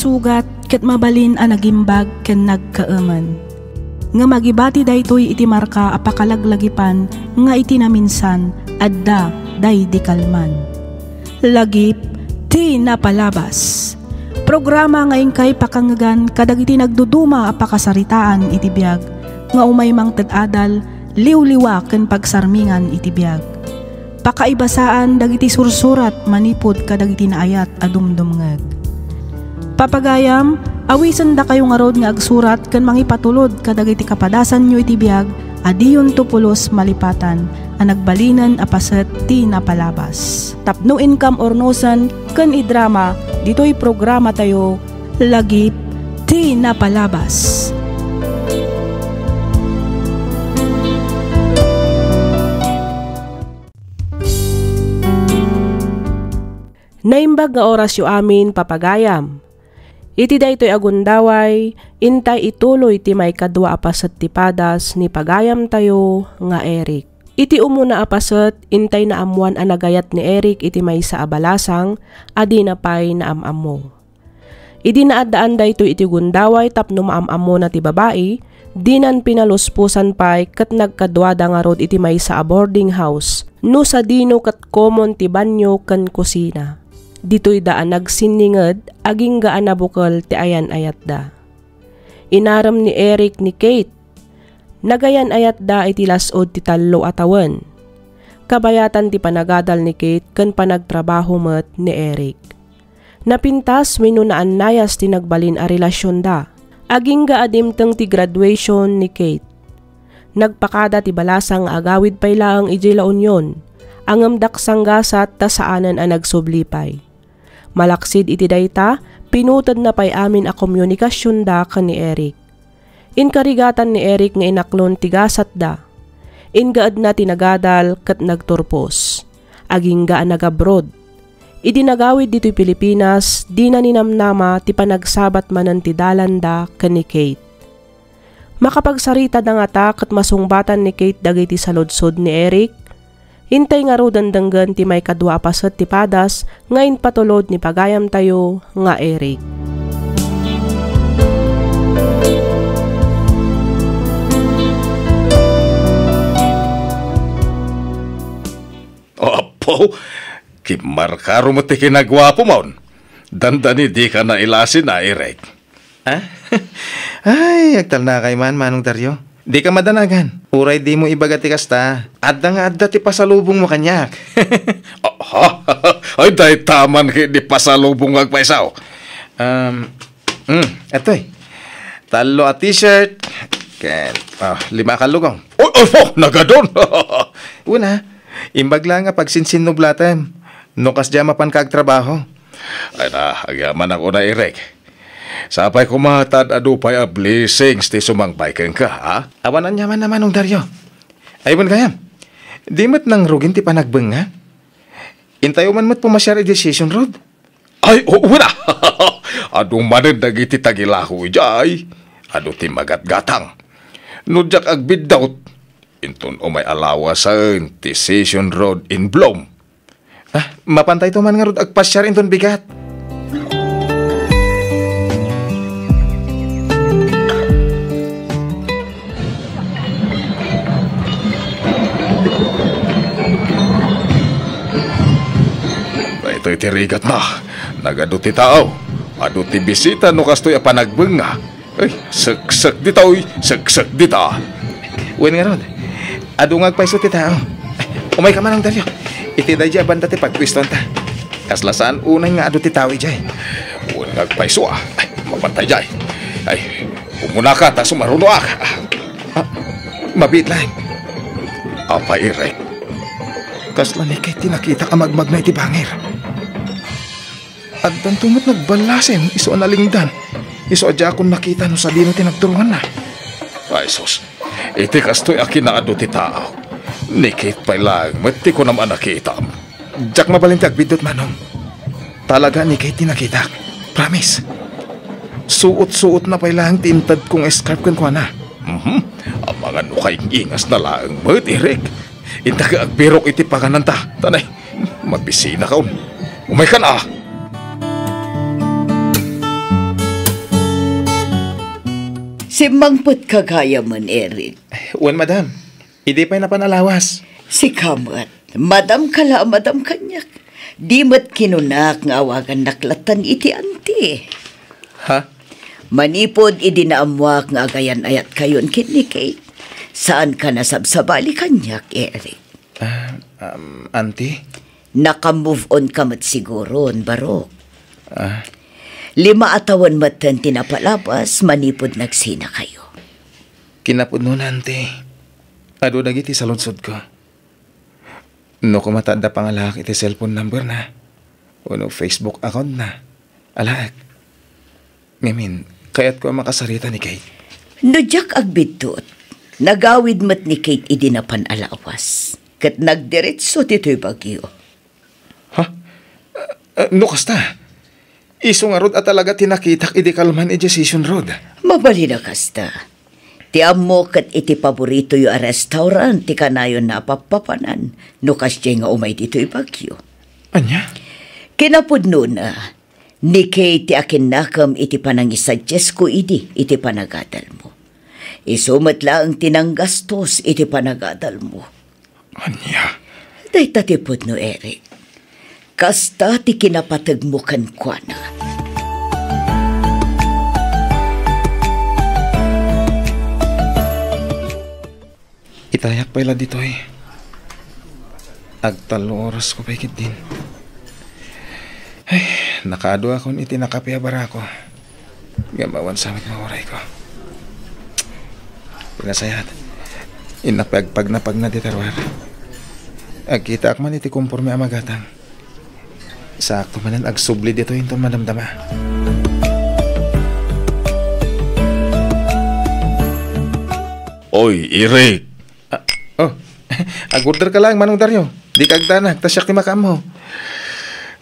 sugat ket mabalin a nagimbag ken nagkaeman. Nga magibati daytoy iti marka apakalaglagipan nga iti naminsan adda day di kalman. Lagip ti napalabas. Programa ngayon kay pakangagan kadag iti nagduduma apakasaritaan iti biag nga umay mang tad-adal liw-liwa ken pagsarmingan iti biag. Pakaibasaan dagiti sursurat manipod kadag iti naayat a dumdumngeg. Papagayam, awisan da kayo nga rod nga agsurat ken mangipatulod kadag iti kapadasan nyo iti biag adiyon tupulos malipatan a nagbalinan a paset ti napalabas. Tapno income ornosan ken idrama dito'y programa tayo lagip ti napalabas. Naimbag nga oras yu amin papagayam. Iti daytoy agundaway, intay ituloy ti may kadwa apaset ti padas ni pagayam tayo nga Eric. Iti umuna apaset, intay na amuan anagayat ni Eric iti may sa abalasang, adi na pay na amamo. Idi na addaan daytoy iti gundaway tapno maamamo na ti babae, dinan pinaluspusan pay kat nagkadwada nga rod iti may sa boarding house, no sa dino kat common ti banyo kan kusina. Dito'y daan nagsininged, aging gaan na bukal ti ayan ayat da. Inaram ni Eric ni Kate, nagayan ayat da iti lasod ti tallo atawan. Kabayatan ti panagadal ni Kate kan panagtrabaho met ni Eric. Napintas wenno naannayas ti nagbalin a relasyon da, aging gaadimteng ti graduation ni Kate. Nagpakada ti balasang agawid pay laang iji La Union, angem daksang gasat ta saanan a nagsublipay. Malaksid iti dayta, pinutad na pay amin a komunikasyon da ka ni Eric. Inkarigatan ni Eric nga inaklon ti gasat da. Ingaad na tinagadal kat nagturpos. Aging gaan nagabroad. Idi nagawid dito'y Pilipinas, di na ninamnama ti panagsabat manan ti dalanda ka ni Kate. Makapagsarita da nga ta kat masungbatan ni Kate dagiti saludsod ni Eric. Hintay nga rodan danggan ti may kadwa paset ti padas, ngayon patulod ni pagayam tayo nga Eric. Opo, kimarkaro mo ti kinagwapo maun. Dandani di ka na ilasin na Eric. Ah? Ay, agtal na kay Manong Dario. Di ka madanagan. Uray di mo ibagati kasta. Adda nga adda ti pasalubong mo kanyak. Ay, dahi taman ki di pasalubong agpaisaw. Eto'y. Talo at t-shirt. Ken, 5 kalugong. Nagadon. Una, imbag lang nga pagsinsin nublatan. Nukas dya mapan kagtrabaho. Ay na, agyaman ako na Eric. Sapay kumatad adupay a blessings ti sumangpayken ka, ha? Awanan yaman naman ng Dario. Aywan kayam. Di mo't nang rugin ti panagbeng, ha? Intayo man mo't pumasyar decision road. Ay, wala. Adu manin dagiti tagilahu ijay. Adu ti magat-gatang. Nudyak agbiddaut. Intun umay alawasan ti Session Road in Blom. Mapantay to man nga road agpasyar intun bigat. Ito'y tirigat na. Nagado ti tao. Ado ti bisita no kastoy a panagbenga. Ay, sek-sek dita oy. Sek-sek dita. Wen nga rod. Ado nga agpaiso ti tao. Umay ka man ang Dario. Iti da dya banda ti pagpwiston ta. Kaslasan unay nga ado ti tao ijay. Wen nga agpaiso ah. Ay, mapantay jay. Ay, umuna ka ta sumaruno ak. Mabit lang. Apa Eric? Kasla ni kay tinakita ka magmag na iti bangir. At tumot nagbalasin, iso analingdan. Iso adya akong nakita no sa dino tinagturuan na. Ay sus, iti kastoy akin na ado ti tao. Nikit pa'y lang, mati ko naman nakita. Diyak mabalinti agbidot manong. Talaga ni kay tinakita. Promise. Suot-suot na pa'y lang tintad kong escarp kan ko na. Ang mga nukay ingas na lang, mat Eric. Inta ka agbirok iti pangananta. Tanay, magbisina ka. Umay ka na. Si mangput kagaya man, Eric. Wan, madam. Hindi pa'y napanalawas. Si kamat, madam kala, madam kanyak. Di mat kinunak nga awagan naklatan iti anti. Ha? Manipod idinaamwak nga agayan ayat kayon kini Kate. Saan ka nasabsabali kanyak, Eric? Auntie? Naka-move on ka mat siguro, Barok. Ah, 5 atawan matan tinapalabas, manipod nagsina kayo. kinapod nun, auntie. Ado dagiti sa lunsod ko. No kumatanda pangalak iti cellphone number na. O no Facebook account na. Alaak. Ngamin, kaya't ko makasarita ni Kate. No jak agbidot, nagawid mat ni Kate idinapan alawas. Kat nagdiretso tito'y bagyo. Ha? No kasta? Iso nga rod at talaga tinakitak idi kalman i Decision Road. Mabali na kasta. Ti amo kat iti paborito yu a restaurant ti kanayon na papapanan. No kasya nga umay dito'y bagyo. Anya? Kinapudno na, ni Kate ti akin nakam iti panangisuggest ko iti panagadal mo. Isumat lang tinanggastos iti panagadal mo. Anya? Day tatipod no, Eric. Kasta ti kinapatag mo kan kwa na. Itayak pa ila dito eh. Agtalo oras ko pa ikit din. Ay, nakado akong itinakapiyabara ko. Gamawan sa amit maoray ko. Pinasayat. Inapagpag na pag na ditarwar. Agkita akman iti kumporme amagatang. Sakto manan agsubli dito yung madamdama. Oy, Eric. Agorder ka lang, Manong Dario. Di ka agtanag, tasyak ti makam mo.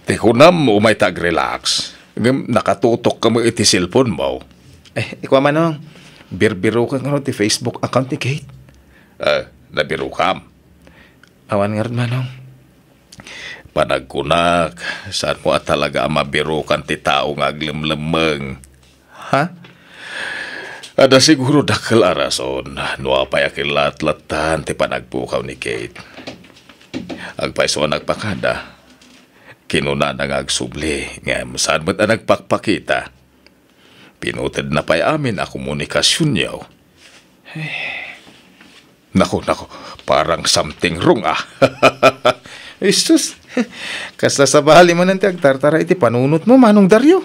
Tikunam umay tag-relax. Nakatutok ka mo iti cellphone mo. Ikaw Manong, birbiro ka nga ti Facebook account ni Kate. Nabiro kam. Awan nga rin, Manong. Panagkunak, saan mo at talaga mabiro kan ti tao nga aglimlemeng. Ha? Ada siguro dakil arason, no apay akilat-latan ti panagpukaw ni Kate. Agpaiso nagpakada, kinuna na nga agsubli, nga saan mo't na nagpakpakita. Pinutid na pa'y amin a komunikasyon niyaw. Naku, parang something wrong Isus, kasla sa bahali mo nanti agtartara iti panunot mo, Manong Dario.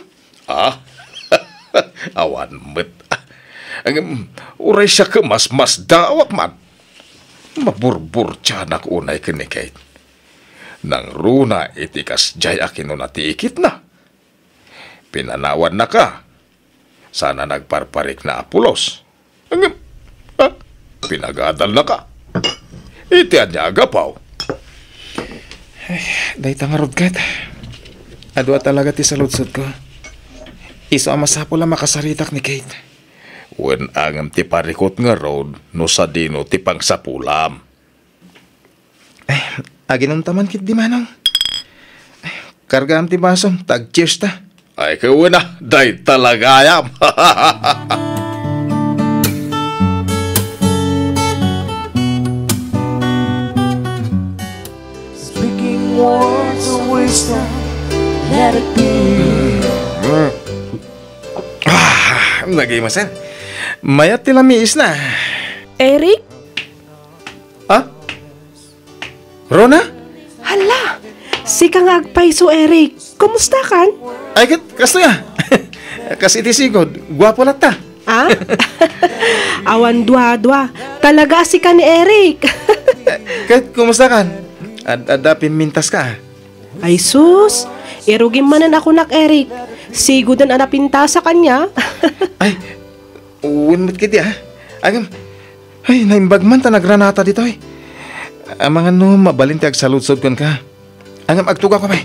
Awan mo't. Uray siya ka mas dawak man. Maburbur tiyanak unay kinikait. Nang runa itikas jay akino na tiikit na. Pinanawan na ka. Sana nagparparik na apulos. Pinagadal na ka. Itian niya agapaw. Day tangarod kat. Adwa talaga ti saludsod ko. Iso ang masapo lang makasaritak ni Kate. Wen ang ti parikot nga road no sa dino ti pangsapulam. Aginom taman kit di Manong. Karga am ti basom, tag-cheers ta. Ay kawa na, day talagayam. Speaking words of wisdom, let it be. Nag-imasan. Mayat tilamiis na. Eric? Rona? Hala! Si kang agpaiso, Eric. Kumusta kan? Ay, kasto ya. Kasi iti sigod, gwapo lang ta. Awan dwa-dwa. Talaga si ka ni Eric. Kat, kumusta kan? Ada pimintas ka. Ay sus, irugin manan ako nak Eric. Sigudan anapinta sa kanya. Ay, unmit kiti Agam, ay, naimbag man ta nagranata dito eh. Ang mga no, mabalinti agsaludsod kan ka. Agam, agtuga ko ba?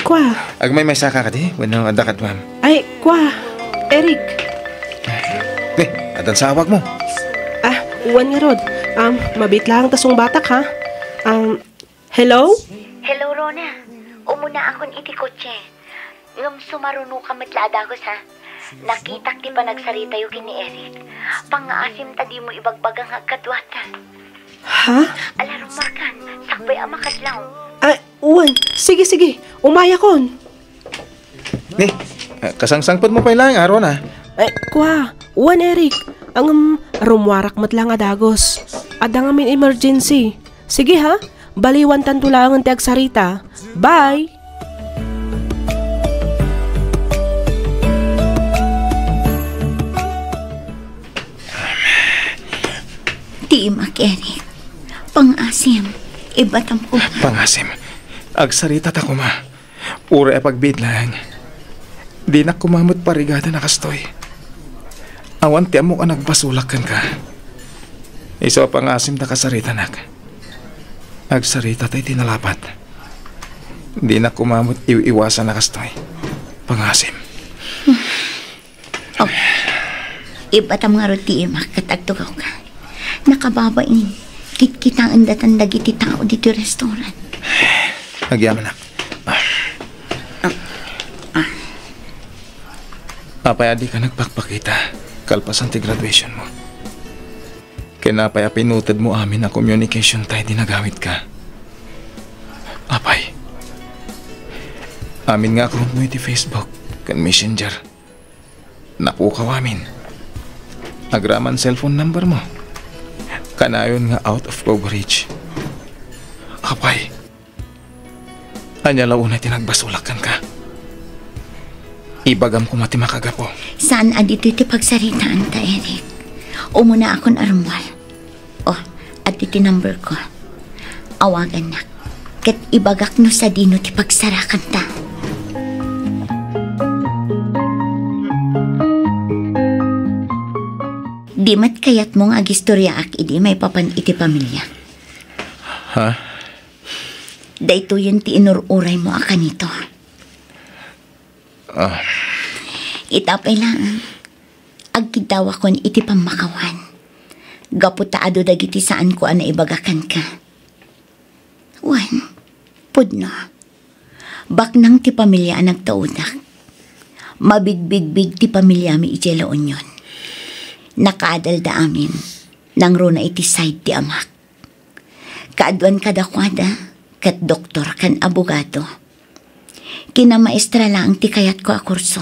Kwa. Agmay may saka ka di, wano adakat ma'am. Ay, kwa. Eric. Adan sa awag mo. Uwan nga rod. Mabit lang tasong batak ha. Hello? Hello, Rona. Umuna akon iti kotse. Ngam sumaruno ka matlaada ko sa. Nakitak ti pa nagsarita yu kini Eric. Pangaasim ta di mo ibagbagang agkadwatan. Ha? Alarong Markan, sakbay ang makadlaw. Ay, Uwan. Sige. Umaya kon. Ni, kasangsangpot mo pa ilang araw na. Ay, kwa. Uwan, Eric. Ang rumwarak mat lang adagos. Ada nga min emergency. Sige ha. Baliwan tantulangan ti agsarita. Bye! Tiimak, Eric. Pangasim. Ibatam ko. Pangasim. Agsarita ta ko ma. Ura pagbidlang. Di na kumamot parigada na kastoy. Awan ti amo ka nagbasulakan ka. Iso pangasim ta kasarita nak. Agsarita tayo tinalapat. Di na kumamot iwasan na kastoy. Pangasim. Oh. Ibatam nga ro tiimak katagtugaw ka. Nakababain. Kitkitaan datan dagiti tao dito restaurant. Nagyaman na. Apay adi ka nagpakpakita. Kalpasan ti graduation mo. Kinapay pinutad mo amin na communication tayo dinagamit ka. Apay. Amin nga account mo iti Facebook. Kan Messenger. Napukaw amin. Agraman cellphone number mo. Kanayon nga out of coverage. Apay. Anya launa tinagbasulakan ka. Ibagam ko mati makagapo. Saan adito iti pagsaritaan ta, Eric? Umuna akon arumwal. Oh, adito number ko. Awagan na. Kat ibagak no sa dino ti pagsarakan ta. Di mat kayat mong agistorya ak idi may papan iti pamilya. Ha? Dayto yun ti inururay mo akan ito. Itapay lang. Agkidawa kon iti pamakawan. Gaputaado dagiti saan ko ana ibagakan ka. Wan, pudno. Baknang ti pamilya nagtaudak. Mabigbig-big ti pamilya mi iti laon yun. Nakaadal da amin. Nang runa iti side ti amak. Kaadwan kadakwada. Kat doktor kan abogado. Kinamaestra lang ti kayat ko a kurso.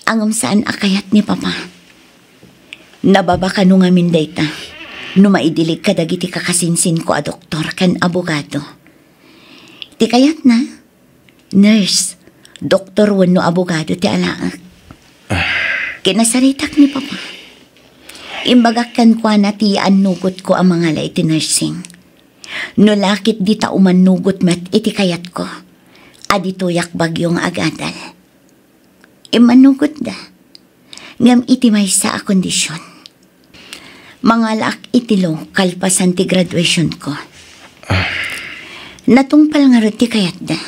Angam saan akayat ni Papa. Nababa ka nung amin dayta. Numaidilig ka dagiti kakasinsin ko a doktor kan abogado. Ti kayat na. Nurse. Doktor wano abogado ti alaak. Kinasaritak ni Papa. Imbagak kan kwa na ti anugot ko ang mga lay ti nursing. Nulakit di ta umanugot mat iti kayat ko. Adituyak bagyong agadal. Imanugot da. Ngam iti may sa kondisyon. Mangalak itilo kalpasan ti graduation ko. Natungpal nga ti kayat da.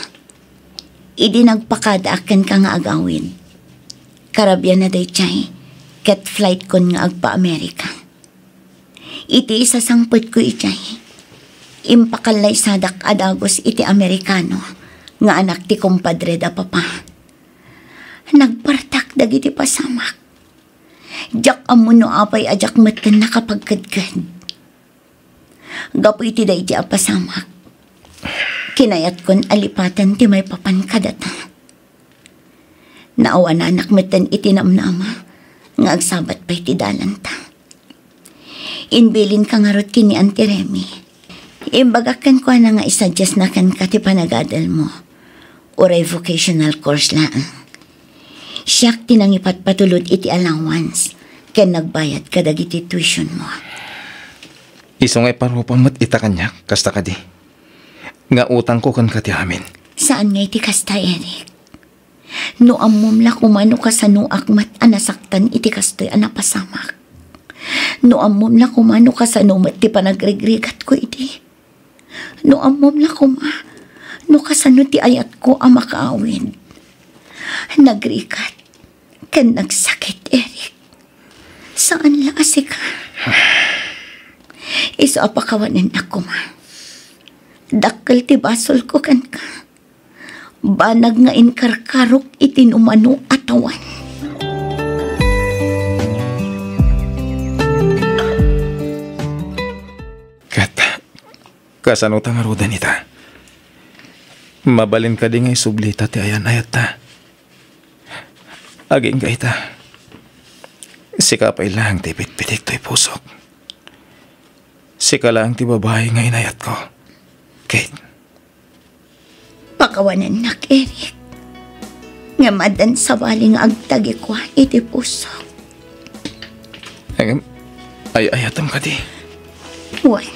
Idi nagpakadaakan ka nga agawin. Karabyan na day chay. Ket flight kon nga agpa-Amerika. Iti isa sangpot ko itay. Impakalay sadak adagos iti Amerikano. Nga anak ti kumpadre da Papa. Nagpartak dagiti pasamak. Jak amuno apay ajak matan nakapagkadkad. Gapo iti da iti apasamak. Kinayat kon alipatan ti may papan kadata. Naawa na anak matan iti namnama. Nga agsabat pa iti dalanta. Inbilin ka nga rot kini Auntie Remy. Imbagakan ko na nga isuggest na kan ka ti panagadal mo. Uray vocational course lang. Siyak tinangipat patulod iti allowance. Ken nagbayad ka dagiti tuition mo. Isong ay parupa mo't ita kanya, kasta ka di. Nga utang ko kan ka ti amin. Saan nga iti kasta, Eric? No amumla kumano ka sa nuak mat anasaktan iti kastoy anapasamak. No amumla kumano ka sa numat ti panagregregat ko iti. No amumla no kasano ti ayat ko ang makaawin. Nagrikat. Kan nagsakit, Eric. Saan laasi ka? Iso apakawanan ako ma. Dakkel ti basol ko kan ka. Banag nga inkarkarok itinumano atawan. Kasanuta nga rudan ita. Mabalin ka di ngay sublita ti ayan ayat ta. Aging ka ita. Sika pa'y lang ti pitpitik to'y pusok. Sika lang ti babae nga inayat ko. Kate. Pakawanan nak, Eric. Nga madan sa waling agtagi ko iti pusok. Ay ayatam ka di. Wan,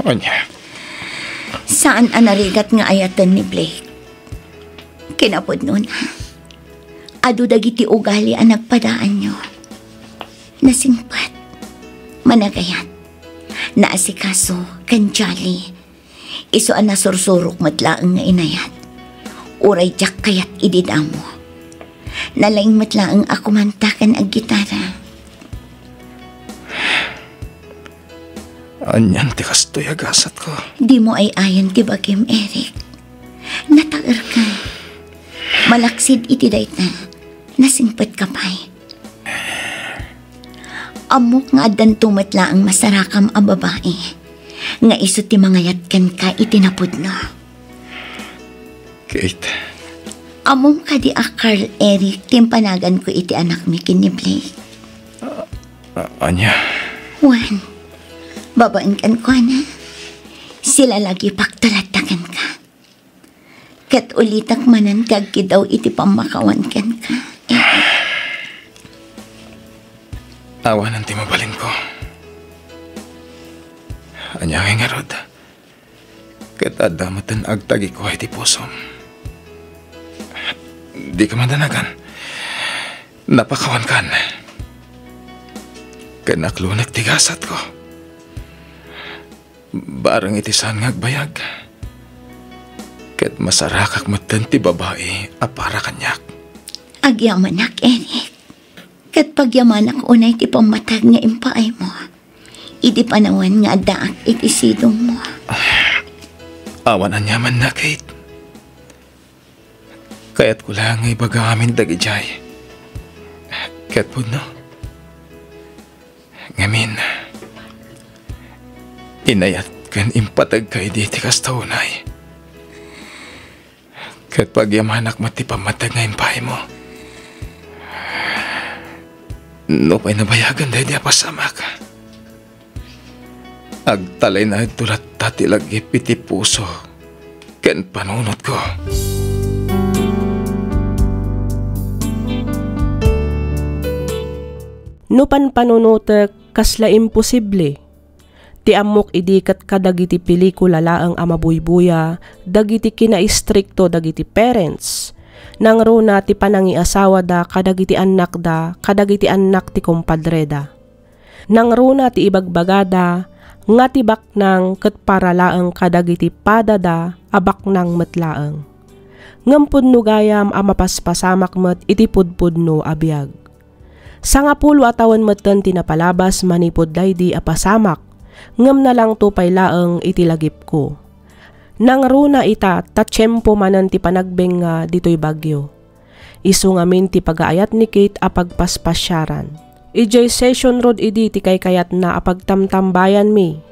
Anya. saan anarigat nga ayatan ni Blake? Kinapod nun, adu dagiti ugali ang nagpadaan nyo. Nasingpat, managayat, naasikaso, kanjali, iso ang nasursurok matlaang nga inayat. Uray jak kayat ididamo. Nalaing matlaang ako mantakan ag gitara. Anyan ti kastoy agasat ko. Di mo ay ayan ti bagim, Eric. Natagar ka. Malaksid iti dayta. Nasingpet ka pa'y. Amok nga adan tumatla ang masarakam a babae. Nga iso ti mangayat kan ka itinapod no. Kate. Among ka di Carl, Eric, timpanagan ko iti anak mi kini Blake. Anya. Juan, babaen kan ko na. Sila lagi pagtalatagan ka. Kat ulitak manan kag kidaw iti pamakawan kan ka. Awanan ti mabalin ko. Anya kay nga rod. Kat adamatan agtagi ko ay ti pusom. Di ka madanagan. Napakawan kan. Kanaklo nagtigasat ko. Barang itisan ngagbayag. Kat masarakak matan ti babae apara kanyak. Agyamanak, Eric. Kat pagyamanak unay ti pamatag nga impaay mo. Iti panawan nga daak iti sidong mo. Awan anyaman na, Kate. Kaya't ko lang ay baga amin dagijay. Kat po no. Ngamin. Inayat kan impatag kay di ti kastaunay. Kat pagyamanak mati pamatag nga impay mo. No pa'y nabayagan dahil di apasama ka. Agtalay na tulat tatilag ipiti puso. Ken panunot ko. No panpanunutek kasla imposible. Ti amok idikat kadagiti pelikula laang amabuybuya, dagiti kinaistrikto dagiti parents. Nang runa ti panangiasawa da kadagiti anak da, kadagiti anak ti kompadre da. Nang runa ti ibagbagada, nga ti baknang ket paralaang kadagiti padada, abaknang metlaang. Ngampud no gayam amapaspasamak met iti pudpudno abiyag. Sangapulo atawan metten tinapalabas manipod daydi apasamak, ngem na lang to pay laeng iti lagip ko. Nang runa ita tatsyempo manan ti panagbeng nga ditoy bagyo. Isu ngamin ti pagaayat ni Kate apagpaspasyaran. Ijay session road idi ti kaykayat na apagtamtambayan mi.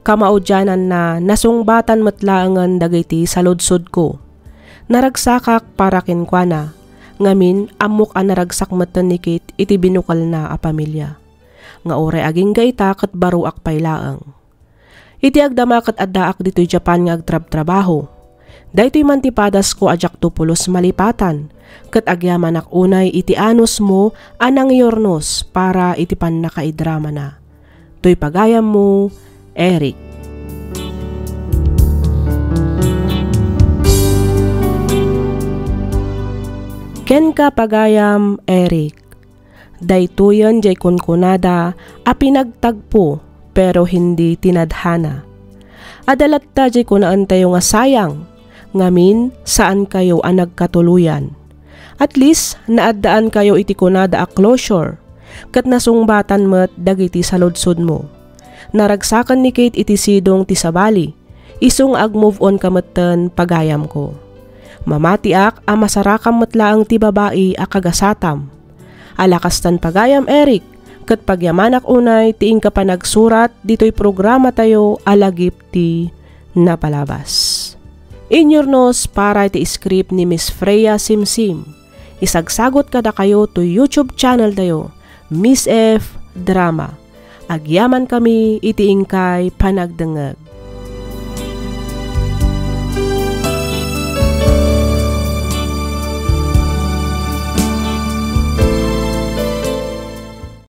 Kamaudyanan na nasungbatan matlaangan dagiti sa lodsod ko. Naragsakak para kinkwana. Ngamin amok an naragsak matan ni Kate iti binukal na a pamilya. Nga oray aging gaita kat baruak paylaang. Iti agdamakat addaak dito'y Japan nga agtrab-trabaho. Daytoy mantipadas ko ajak tupulos malipatan. Kat agyamanak unay iti anos mo anang yornos para iti pan nakaidrama na. To'y pagayam mo, Eric. Ken ka pagayam, Eric. Daytoyan jay kunkunada a pinagtagpo pero hindi tinadhana. Adalat ta jay kunaan tayo nga sayang, ngamin saan kayo ang nagkatuluyan. At least naaddaan kayo iti kunada a closure, kat nasungbatan met dagiti sa lodsod mo. Naragsakan ni Kate iti sidong ti sabali, isong ag-move on kametten pagayam ko. Mamatiak a masarakam metlaang ti babae a kagasatam. Alakastan pagayam, Eric, Kat pagyamanak unay, tiing ka pa nagsurat, dito'y programa tayo alagip ti napalabas. Inyornos para iti script ni Miss Freya Simsim. Isagsagot kada kayo to YouTube channel tayo, Miss F Drama. Agyaman kami iti ingkay panagdengeg.